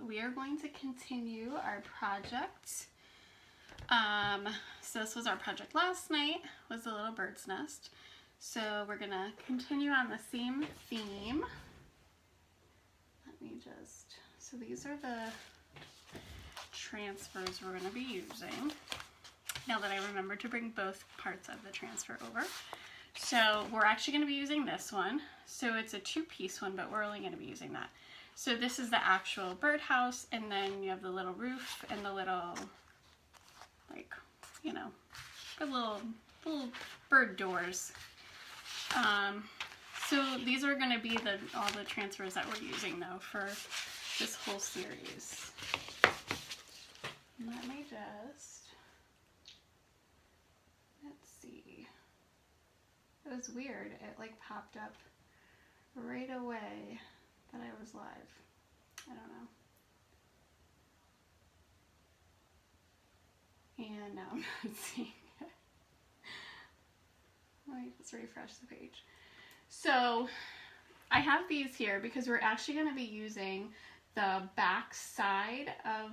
we are going to continue our project. So this was our project last night, was the little bird's nest. So we're gonna continue on the same theme. Let me just, so these are the transfers we're gonna be using. Now that I remember to bring both parts of the transfer over. So we're actually going to be using this one. So it's a two-piece one, but we're only going to be using that. So this is the actual birdhouse, and then you have the little roof and the little, like, you know, the little bird doors. So these are going to be all the transfers that we're using, though, for this whole series. Let me just, let's see. It was weird. It like popped up right away that I was live. I don't know. And now I'm not seeing it. Let me just refresh the page. So I have these here because we're actually going to be using the back side of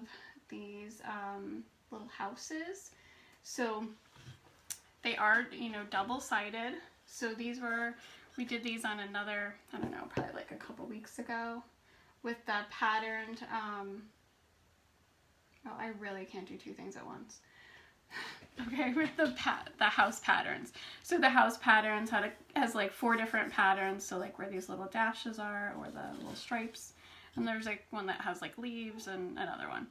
these little houses. So they are, you know, double-sided. So these were, we did these on another, I don't know, probably like a couple weeks ago with the patterned, oh, I really can't do two things at once. Okay, with the house patterns. So the house patterns has like 4 different patterns. So like where these little dashes are, or the little stripes. And there's like one that has like leaves and another one.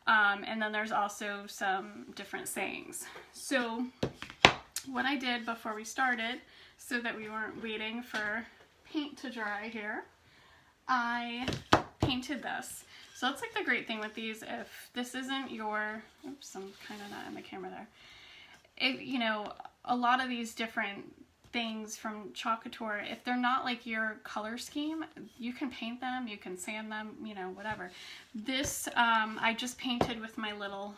And then there's also some different sayings. So what I did before we started, so that we weren't waiting for paint to dry here, I painted this. So that's like the great thing with these. If this isn't your, oops, I'm kind of not in the camera there. You know, a lot of these different things from Couture, if they're not like your color scheme, you can paint them, you can sand them, you know, whatever. This, I just painted with my little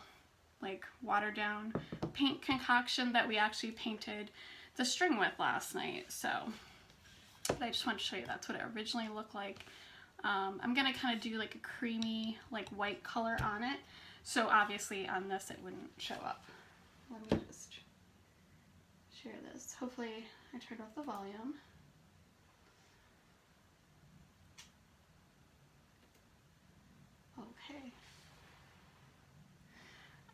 like watered down paint concoction that we actually painted the string with last night. So I just want to show you that's what it originally looked like. I'm gonna kind of do like a creamy like white color on it, so obviously on this it wouldn't show up. Let me just share this. Hopefully I turned off the volume. Okay.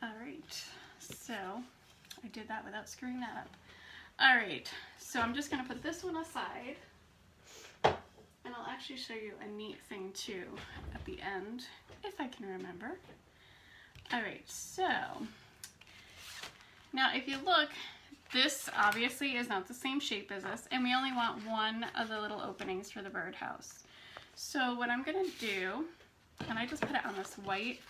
Alright, so I did that without screwing that up. Alright, so I'm just going to put this one aside, and I'll actually show you a neat thing too at the end, if I can remember. Alright, so now if you look, this obviously is not the same shape as this, and we only want one of the little openings for the birdhouse. So what I'm going to do, and I just put it on this white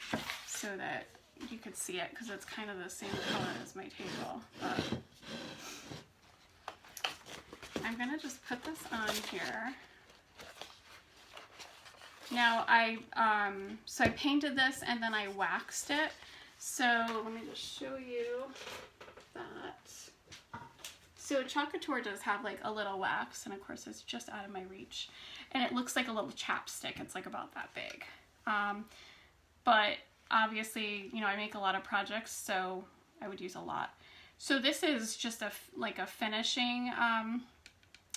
so that you could see it because it's kind of the same color as my table, but I'm gonna just put this on here. Now so I painted this and then I waxed it. So let me just show you that. So Couture does have like a little wax, and of course it's just out of my reach. And it looks like a little chapstick. It's like about that big. But obviously, you know, I make a lot of projects, so I would use a lot. So this is just like a finishing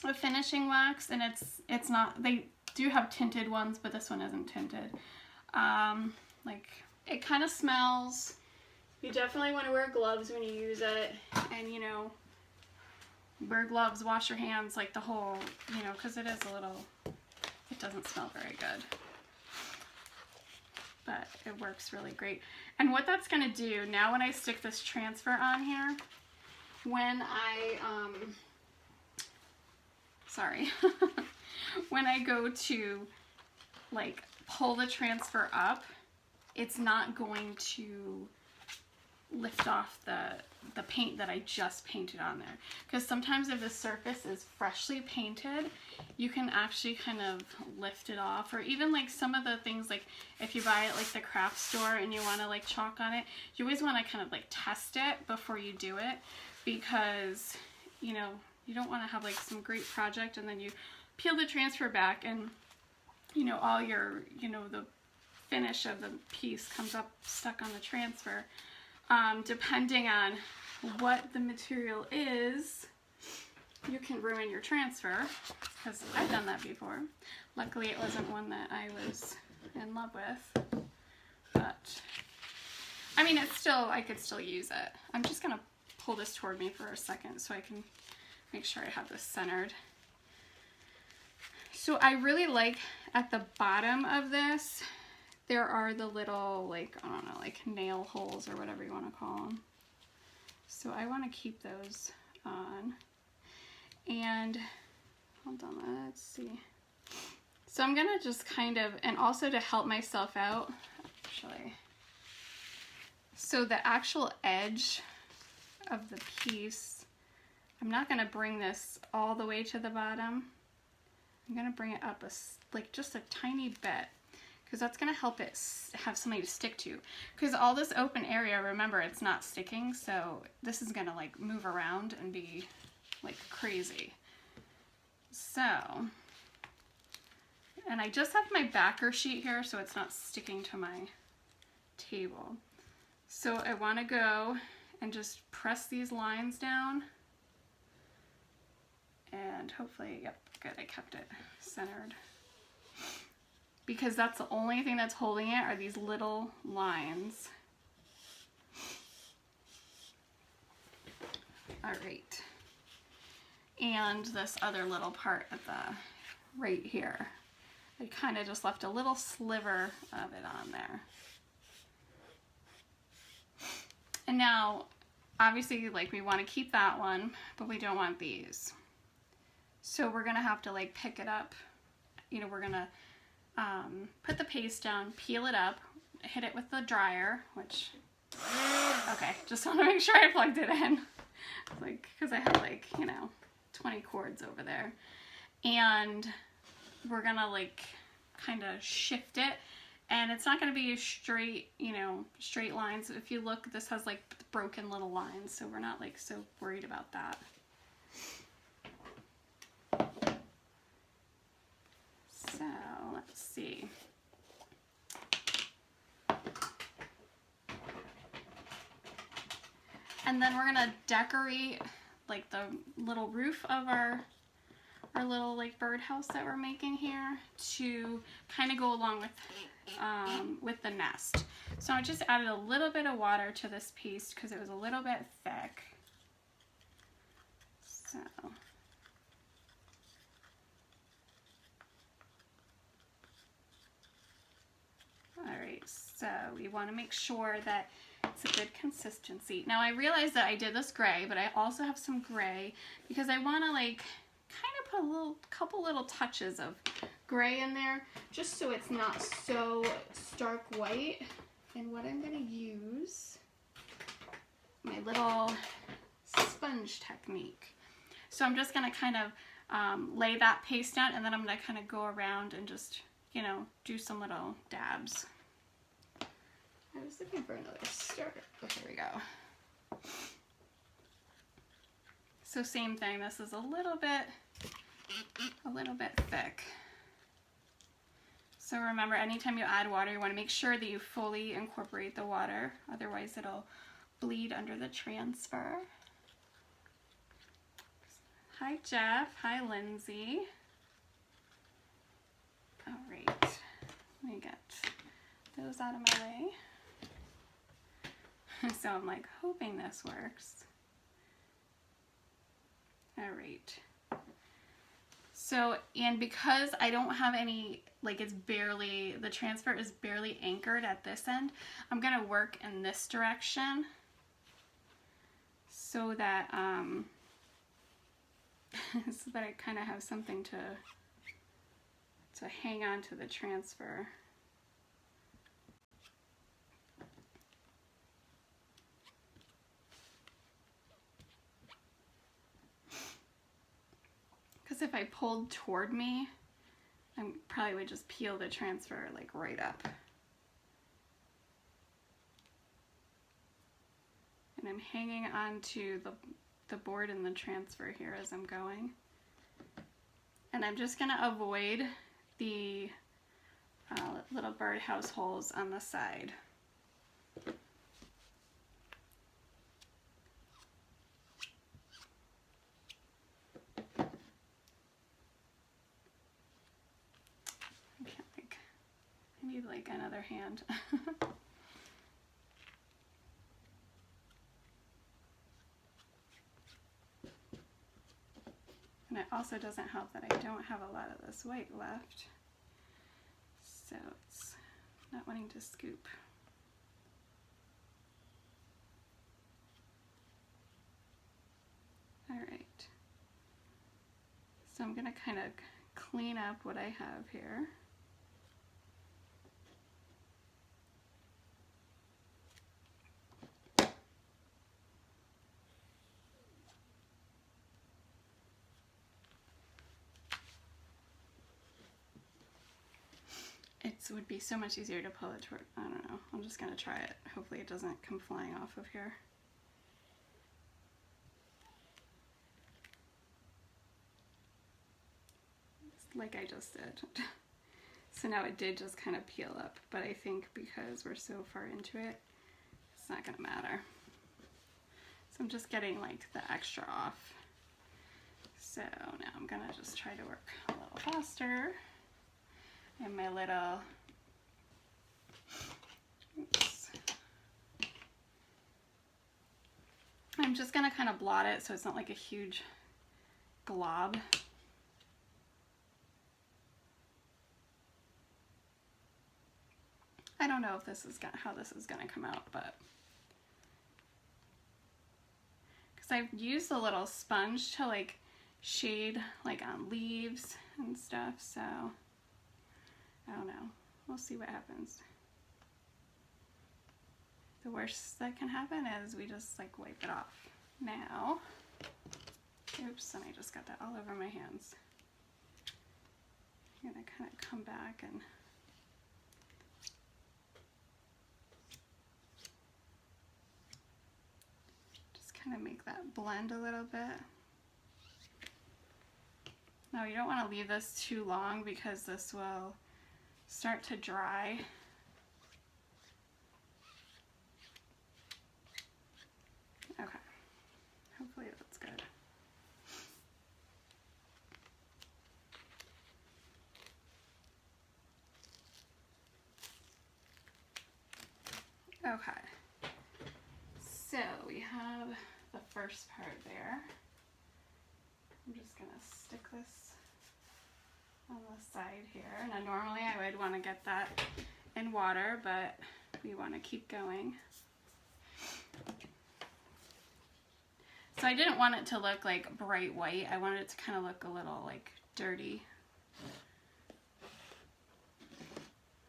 wax, and it's not, they do have tinted ones, but this one isn't tinted. Like, it kind of smells. You definitely want to wear gloves when you use it, and you know, wear gloves, wash your hands, like the whole, you know, because it is a little, it doesn't smell very good. But it works really great. And what that's going to do, now when I stick this transfer on here, when I, when I go to like pull the transfer up, it's not going to lift off the paint that I just painted on there. Because sometimes if the surface is freshly painted, you can actually kind of lift it off. Or even like some of the things, like if you buy it like the craft store and you want to like chalk on it, you always want to kind of like test it before you do it, because you know, you don't want to have like some great project and then you peel the transfer back and you know, all your, you know, the finish of the piece comes up stuck on the transfer. Depending on what the material is, you can ruin your transfer, because I've done that before. Luckily it wasn't one that I was in love with, but I mean, it's still, I could still use it. I'm just gonna pull this toward me for a second so I can make sure I have this centered. So I really like at the bottom of this, there are the little, like, I don't know, like nail holes or whatever you want to call them. So I want to keep those on. And hold on, let's see. So I'm gonna just kind of, and also to help myself out, actually. So the actual edge of the piece, I'm not gonna bring this all the way to the bottom. I'm gonna bring it up like just a tiny bit, because that's gonna help it have something to stick to. Because all this open area, remember, it's not sticking, so this is gonna like move around and be like crazy. So, and I just have my backer sheet here, so it's not sticking to my table. So I want to go and just press these lines down, and hopefully, yep, good, I kept it centered. Because that's the only thing that's holding it, are these little lines. All right. And this other little part at the right here. I kind of just left a little sliver of it on there. And now, obviously, like, we want to keep that one, but we don't want these. So we're gonna have to like pick it up. You know, we're gonna put the paste down, peel it up, hit it with the dryer, which, okay, just want to make sure I plugged it in. Like, because I have like, you know, 20 cords over there. And we're gonna like kind of shift it, and it's not gonna be a straight, you know, straight lines. If you look, this has like broken little lines, so we're not like so worried about that. So let's see. And then we're gonna decorate like the little roof of our little like birdhouse that we're making here to kind of go along with the nest. So I just added a little bit of water to this piece because it was a little bit thick. So alright, so we want to make sure that it's a good consistency. Now I realized that I did this gray, but I also have some gray because I want to like kind of put a couple little touches of gray in there just so it's not so stark white. And what I'm going to use, my little sponge technique. So I'm just going to kind of lay that paste down, and then I'm going to kind of go around and just, you know, do some little dabs. I was looking for another stir. Oh, here we go. So same thing, this is a little bit thick. So remember, anytime you add water, you want to make sure that you fully incorporate the water, otherwise it'll bleed under the transfer. Hi Jeff, hi Lindsay. All right, let me get those out of my way. So I'm like hoping this works. All right. So, and because I don't have any, like it's barely, the transfer is barely anchored at this end, I'm gonna work in this direction so that, so that I kind of have something to hang on to the transfer. Because if I pulled toward me, I probably would just peel the transfer like right up. And I'm hanging on to the board and the transfer here as I'm going. And I'm just gonna avoid the little birdhouse holes on the side. I can't think. I need like another hand. And it also doesn't help that I don't have a lot of this white left. So it's not wanting to scoop. All right. So I'm gonna kind of clean up what I have here. It would be so much easier to pull it toward, I don't know, I'm just gonna try it. Hopefully it doesn't come flying off of here. Like I just did. So now it did just kind of peel up, but I think because we're so far into it, it's not gonna matter. So I'm just getting like the extra off. So now I'm gonna just try to work a little faster. And my little, oops. I'm just gonna kind of blot it so it's not like a huge glob. I don't know if this is how this is gonna come out, but because I've used a little sponge to like shade like on leaves and stuff, so I don't know. We'll see what happens. The worst that can happen is we just like wipe it off. Now, oops, and I just got that all over my hands. I'm gonna kind of come back and just kind of make that blend a little bit. Now you don't want to leave this too long because this will start to dry. Okay, hopefully that's good. Okay, so we have the first part there. I'm just gonna stick this on the side here. Now normally I would want to get that in water, but we want to keep going. So I didn't want it to look like bright white. I wanted it to kind of look a little like dirty.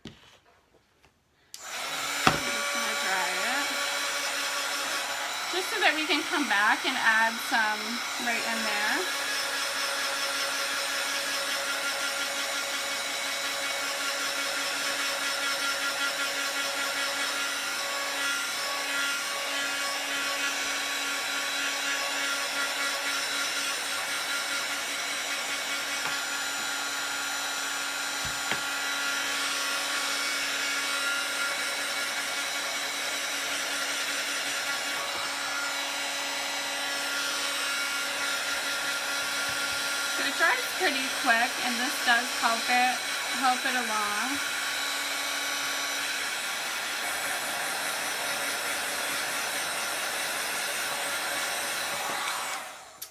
I'm just gonna dry it. Just so that we can come back and add some right in there. It dries pretty quick, and this does help it along.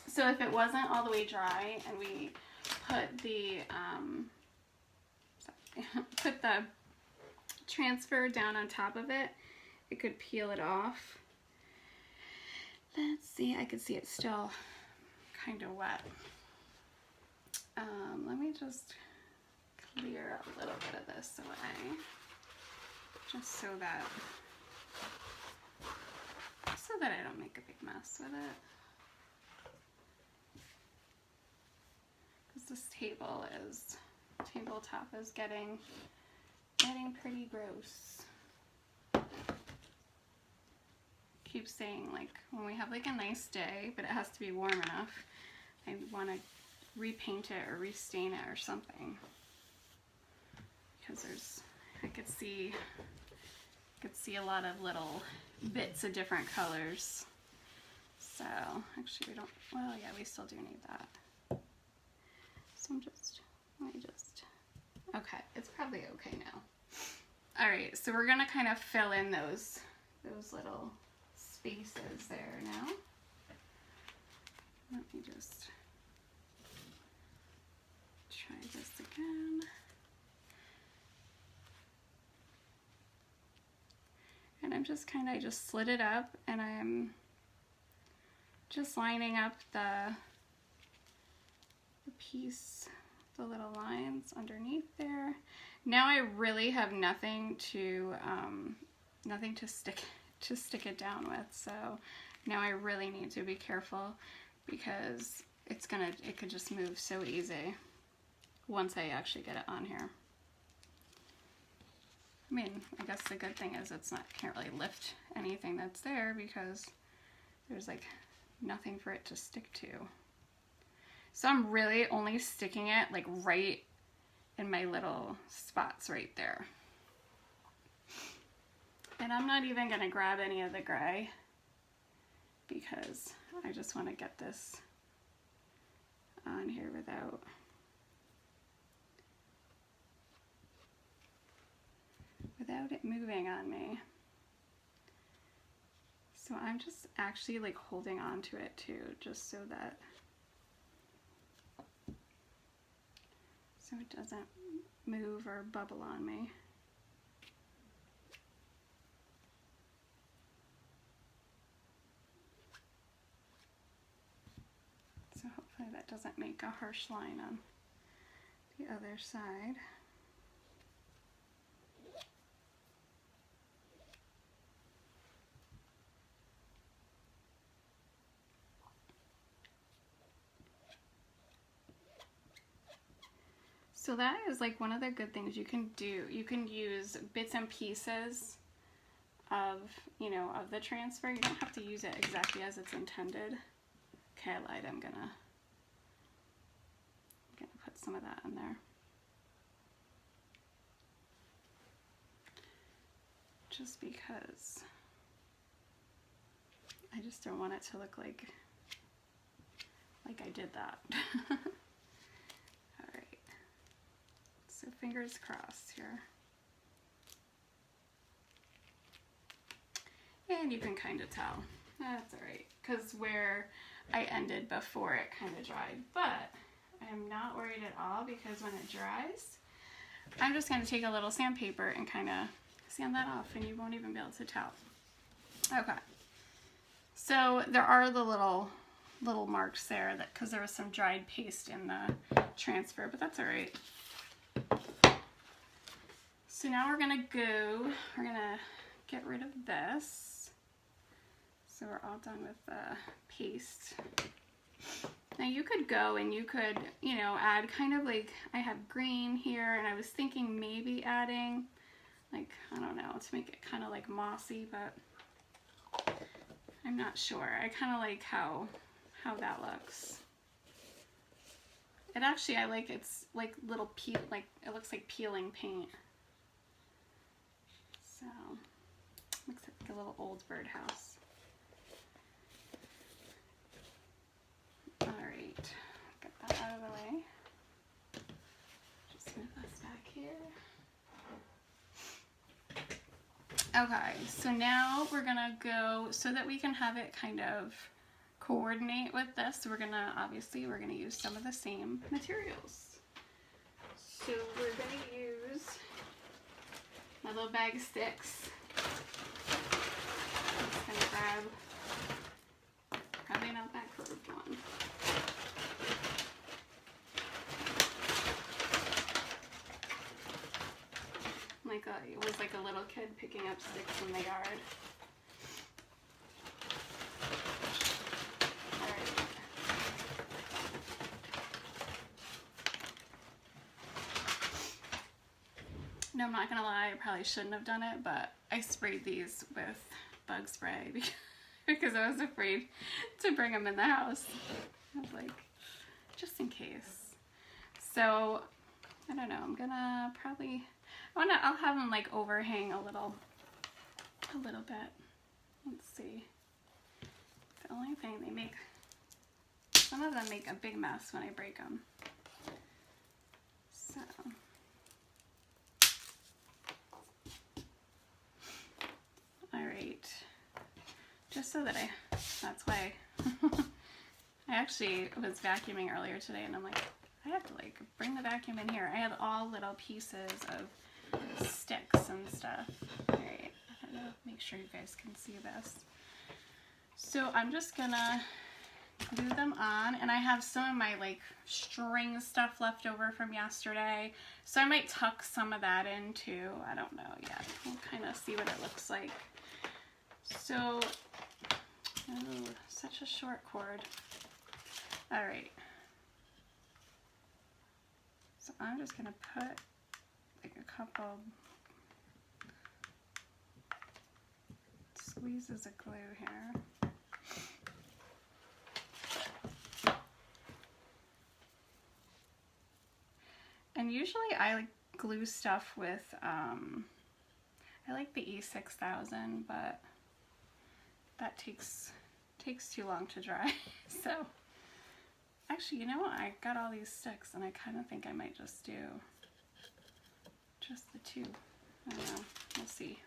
So if it wasn't all the way dry and we put the put the transfer down on top of it, it could peel it off. Let's see, I could see it's still kind of wet. Let me just clear a little bit of this away, just so that I don't make a big mess with it. Because this tabletop is getting pretty gross. Keep saying like when we have like a nice day, but it has to be warm enough, I want to repaint it or restain it or something. because I could see a lot of little bits of different colors. So actually we don't, well yeah, we still do need that. So okay, it's probably okay now. All right, so we're gonna kind of fill in those little spaces there now. Let me just try this again. And I'm just I just slid it up, and I'm just lining up the piece, the little lines underneath there. Now I really have nothing to stick it down with. So now I really need to be careful, because it could just move so easy once I actually get it on here. I mean, I guess the good thing is can't really lift anything that's there, because there's like nothing for it to stick to. So I'm really only sticking it like right in my little spots right there. And I'm not even gonna grab any of the gray, because I just want to get this on here without it moving on me. So I'm just actually like holding on to it too, just so it doesn't move or bubble on me. So hopefully that doesn't make a harsh line on the other side. So that is like one of the good things you can do. You can use bits and pieces of, of the transfer. You don't have to use it exactly as it's intended. Okay, I lied. I'm gonna put some of that in there. Just because I just don't want it to look like I did that. So fingers crossed here. And you can kind of tell. That's all right, because where I ended before it kind of dried. But I am not worried at all, because when it dries, I'm just going to take a little sandpaper and kind of sand that off, and you won't even be able to tell. Okay. So there are the little marks there, because there was some dried paste in the transfer, but that's all right. So now we're gonna get rid of this. So we're all done with the paste. Now you could go and you could, add kind of like, I have green here, and I was thinking maybe adding like, I don't know, to make it kind of like mossy, but I'm not sure. I kind of like how that looks. It actually, I like, it's like little like it looks like peeling paint. So, looks like a little old birdhouse. All right, get that out of the way. Just move this back here. Okay, so now we're gonna go, so that we can have it kind of coordinate with this, we're gonna use some of the same materials. So we're gonna use my little bag of sticks. I'm just gonna grab, probably not that curved one. It was like a little kid picking up sticks in the yard. No, I'm not gonna lie, I probably shouldn't have done it, but I sprayed these with bug spray because I was afraid to bring them in the house. I was like, just in case. So, I don't know, I'm gonna probably, I'll have them like overhang a little bit. Let's see. The only thing some of them make a big mess when I break them. So. All right. Just so that that's why I actually was vacuuming earlier today and I'm like, I have to like bring the vacuum in here. I had all little pieces of sticks and stuff. All right, I don't know, make sure you guys can see this. So I'm just gonna glue them on, and I have some of my like string stuff left over from yesterday. So I might tuck some of that in too. I don't know yet. We'll kind of see what it looks like. So, oh, such a short cord. All right. So I'm just gonna put like a couple squeezes of glue here. And usually I like glue stuff with, I like the E6000, but that takes too long to dry. So actually, you know what? I got all these sticks and I kind of think I might just do just the two. I don't know. We'll see.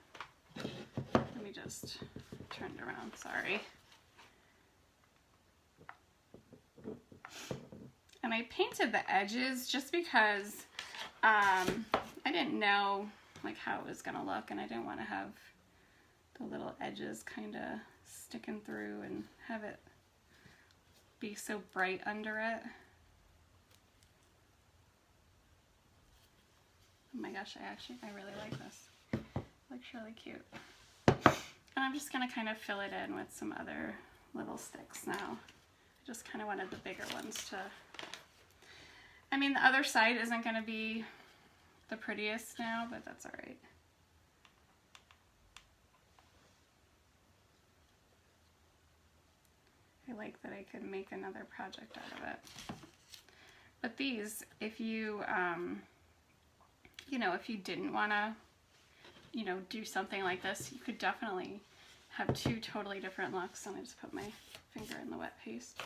Let me just turn it around. Sorry. And I painted the edges just because I didn't know like how it was gonna look, and I didn't want to have the little edges kind of sticking through and have it be so bright under it. Oh my gosh, I really like this. It looks really cute. And I'm just gonna kind of fill it in with some other little sticks now. I just kind of wanted the bigger ones to, I mean, the other side isn't gonna be the prettiest now, but that's all right. I like that I could make another project out of it. But these, if you, you know, if you didn't want to, you know, do something like this, you could definitely have two totally different looks. And I just put my finger in the wet paste.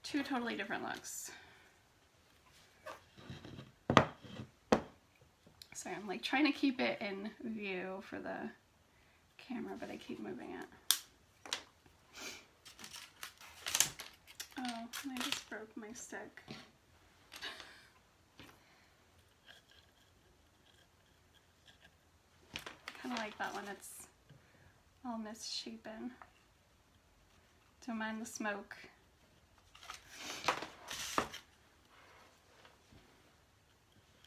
Two totally different looks. Sorry, I'm like trying to keep it in view for the camera, but I keep moving it. Oh, and I just broke my stick. I kind of like that one. It's all misshapen. Don't mind the smoke.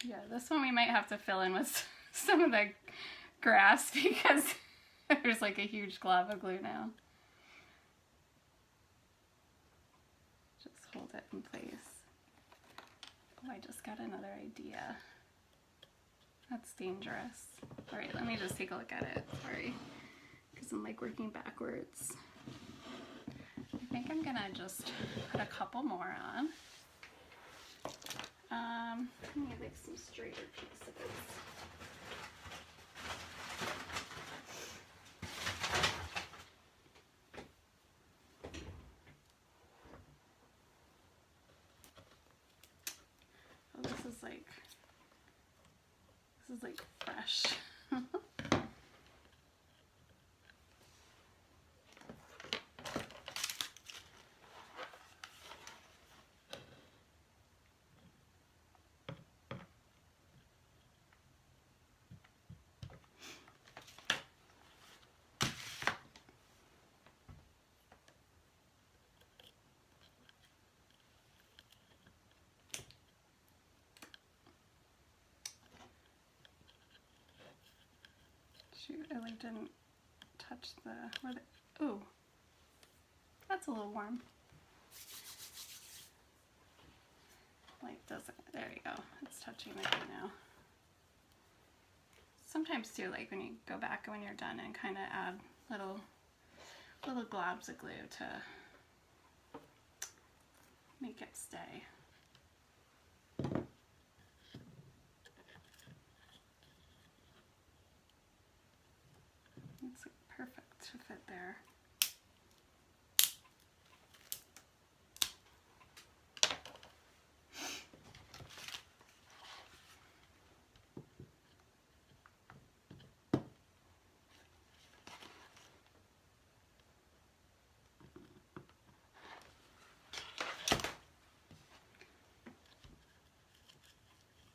Yeah, this one we might have to fill in with some of the grass because there's like a huge glob of glue now. Just hold it in place. Oh, I just got another idea. That's dangerous. All right, let me just take a look at it. Sorry, because I'm like working backwards. I think I'm gonna just put a couple more on. I need like some straighter pieces. Oh, this is like fresh. Shoot, I like didn't touch ooh, that's a little warm. Like doesn't, there you go, it's touching it right now. Sometimes too, like when you go back when you're done and kind of add little globs of glue to make it stay. to fit there.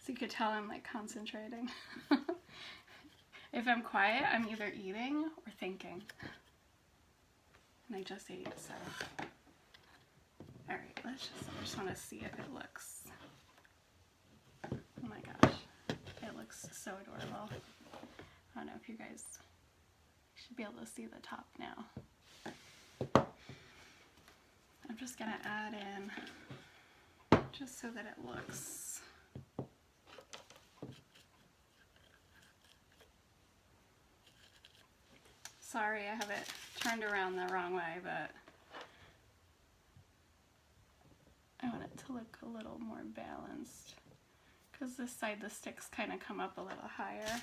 So you could tell I'm like concentrating. If I'm quiet, I'm either eating or thinking. And I just ate, so. Alright, I just want to see if it looks. Oh my gosh. It looks so adorable. I don't know if you guys should be able to see the top now. I'm just gonna add in, just so that it looks. Sorry, I have it turned around the wrong way, but I want it to look a little more balanced because this side the sticks kind of come up a little higher.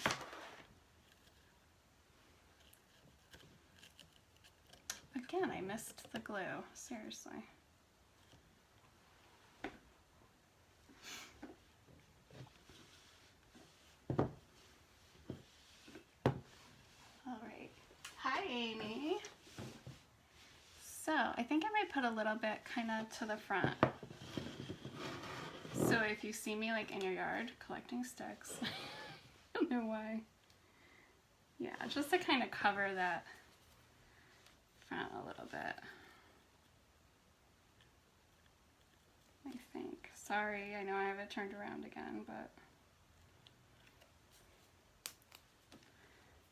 Again, I missed the glue, seriously. Hi, Amy. So I think I might put a little bit kind of to the front. So if you see me like in your yard collecting sticks, I don't know why. Yeah, just to kind of cover that front a little bit. I think. Sorry, I know I have it turned around again, but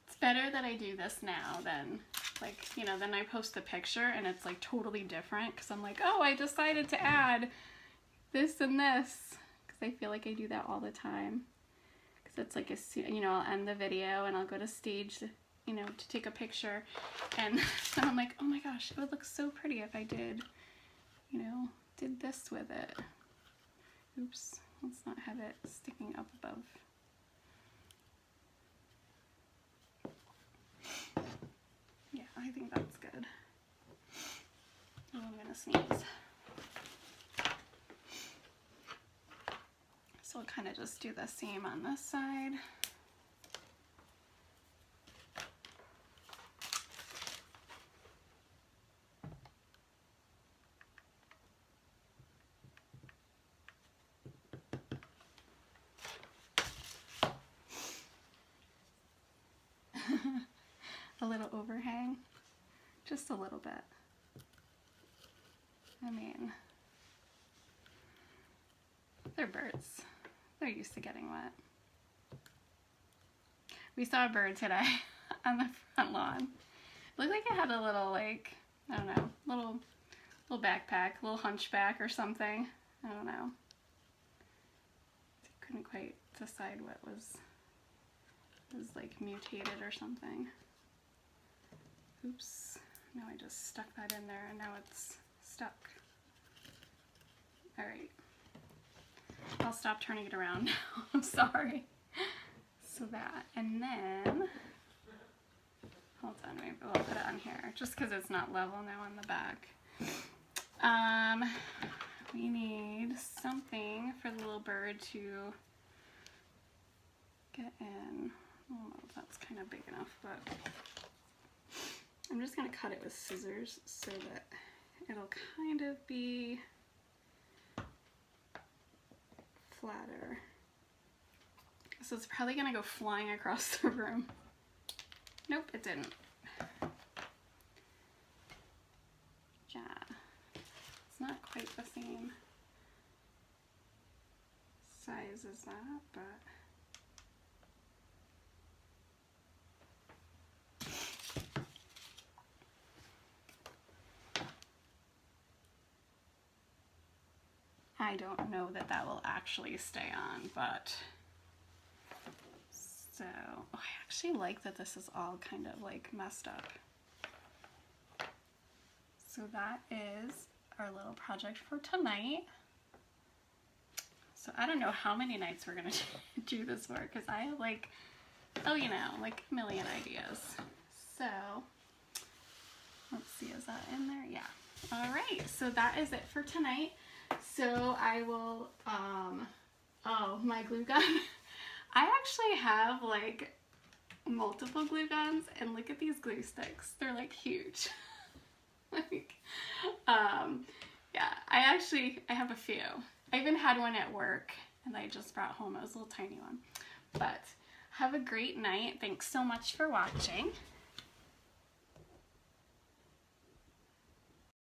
it's better that I do this now than, like, you know, then I post the picture and it's like totally different because I'm like, oh, I decided to add this and this, because I feel like I do that all the time. Because it's like, you know, I'll end the video and I'll go to stage, you know, to take a picture, and then I'm like, oh my gosh, it would look so pretty if I did, you know, did this with it. Oops, let's not have it sticking up above. Yeah, I think that's good. Oh, I'm gonna sneeze. So we'll kind of just do the same on this side. A little overhang, just a little bit. I mean, they're birds. They're used to getting wet. We saw a bird today on the front lawn. It looked like it had a little, like, I don't know, little backpack, little hunchback or something. I don't know. I couldn't quite decide what was like mutated or something. Oops, now I just stuck that in there and now it's stuck. All right, I'll stop turning it around now. I'm sorry. So that, and then, hold on, maybe we'll put it on here just because it's not level now on the back. We need something for the little bird to get in. Oh, that's kind of big enough, but I'm just going to cut it with scissors so that it'll kind of be flatter. So it's probably going to go flying across the room. Nope, it didn't. Yeah, it's not quite the same size as that, but I don't know that that will actually stay on, but so, oh, I actually like that this is all kind of like messed up. So that is our little project for tonight. So I don't know how many nights we're gonna do this for, because I have like, oh, you know, like a million ideas. So Let's see, is that in there? Yeah. All right, so that is it for tonight. So I will, oh, my glue gun. I actually have like multiple glue guns, and look at these glue sticks. They're like huge. Like, yeah, I have a few. I even had one at work, and I just brought home. It was a little tiny one. But have a great night. Thanks so much for watching.